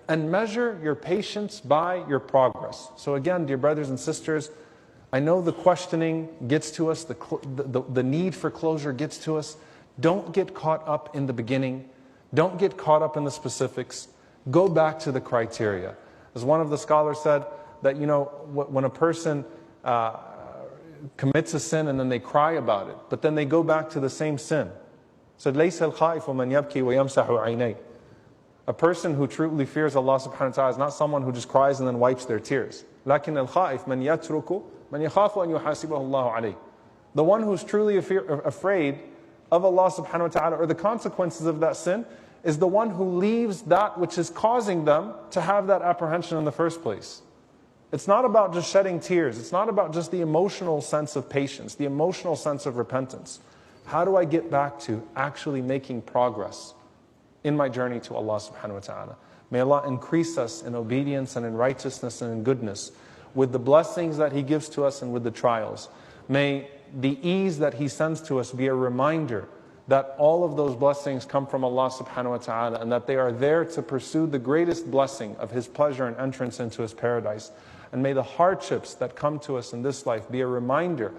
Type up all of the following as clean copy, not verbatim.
and measure your patience by your progress. So again, dear brothers and sisters, I know the questioning gets to us, the need for closure gets to us. Don't get caught up in the beginning. Don't get caught up in the specifics. Go back to the criteria. As one of the scholars said, that when a person commits a sin and then they cry about it, but then they go back to the same sin. Said, لَيْسَ الْخَائِفُ مَنْ يَبْكِي وَيَمْسَحُ عَيْنَيْهِ. A person who truly fears Allah subhanahu wa ta'ala is not someone who just cries and then wipes their tears. لكن الخائف من يترك من يخاف أن يحاسبه الله عليه. The one who's truly afraid of Allah subhanahu wa ta'ala or the consequences of that sin is the one who leaves that which is causing them to have that apprehension in the first place. It's not about just shedding tears. It's not about just the emotional sense of patience, the emotional sense of repentance. How do I get back to actually making progress in my journey to Allah subhanahu wa ta'ala? May Allah increase us in obedience and in righteousness and in goodness with the blessings that He gives to us and with the trials. May the ease that He sends to us be a reminder that all of those blessings come from Allah subhanahu wa ta'ala and that they are there to pursue the greatest blessing of His pleasure and entrance into His paradise. And may the hardships that come to us in this life be a reminder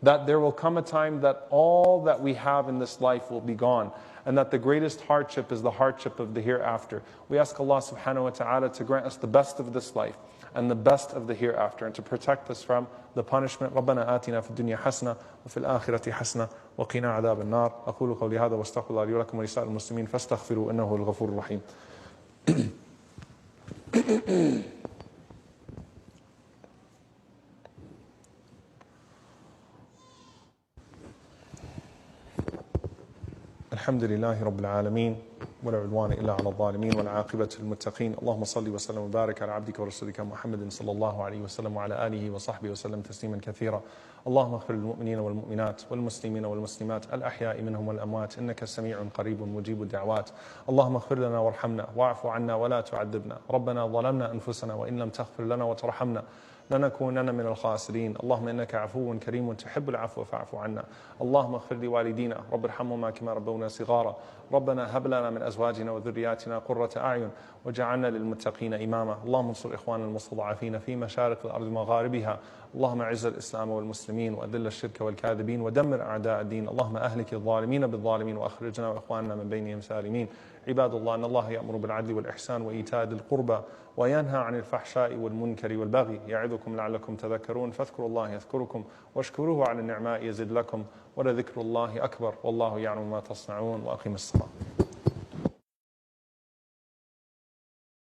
that there will come a time that all that we have in this life will be gone, and that the greatest hardship is the hardship of the hereafter. We ask Allah subhanahu wa ta'ala to grant us the best of this life and the best of the hereafter, and to protect us from the punishment. رَبَّنَا آتِنَا فِي الدُّنْيَا حَسْنَةً وَفِي الْآخِرَةِ حَسْنَةً وَقِنَا عَذَابَ النَّارِ. أقول قولي هذا واستغفر الله لي ولكم ولسائر المسلمين فاستغفروا إنه هو الغفور الرحيم. الحمد لله رب العالمين ولا عدوان إلا على الظالمين والعاقبة للمتقين. اللهم صل وسلم وبارك على عبدك ورسولك محمد صلى الله عليه وسلم وعلى آله وصحبه وسلم تسليما كثيرا. اللهم اغفر للمؤمنين والمؤمنات والمسلمين والمسلمات الأحياء منهم والأموات إنك سميع قريب مجيب الدعوات. اللهم اغفر لنا وارحمنا واعف عنا ولا تعذبنا. ربنا ظلمنا أنفسنا وإن لم تغفر لنا وترحمنا لنكونن من الخاسرين. اللهم إنك عفو كريم تحب العفو فاعف عنا. اللهم اغفر لوالدينا رب ارحمهما كما ربونا صغارا. ربنا هب لنا من أزواجنا وذرياتنا قرة أعين وجعلنا للمتقين إماما. اللهم انصر إخواننا المستضعفين في مشارق الأرض ومغاربها. اللهم اعز الإسلام والمسلمين وأذل الشرك والكاذبين ودمر أعداء الدين. اللهم أهلك الظالمين بالظالمين وأخرجنا وإخواننا من بينهم سالمين. عباد الله، إن الله يأمر بالعدل والإحسان وإيتاء ذي القربى وينهى عن الفحشاء والمنكر والبغي يعظكم لعلكم تذكرون. فاذكروا الله يذكركم واشكروه على النعماء يزد لكم ولذكر الله أكبر والله يعلم ما تصنعون. وأقم الصلاة.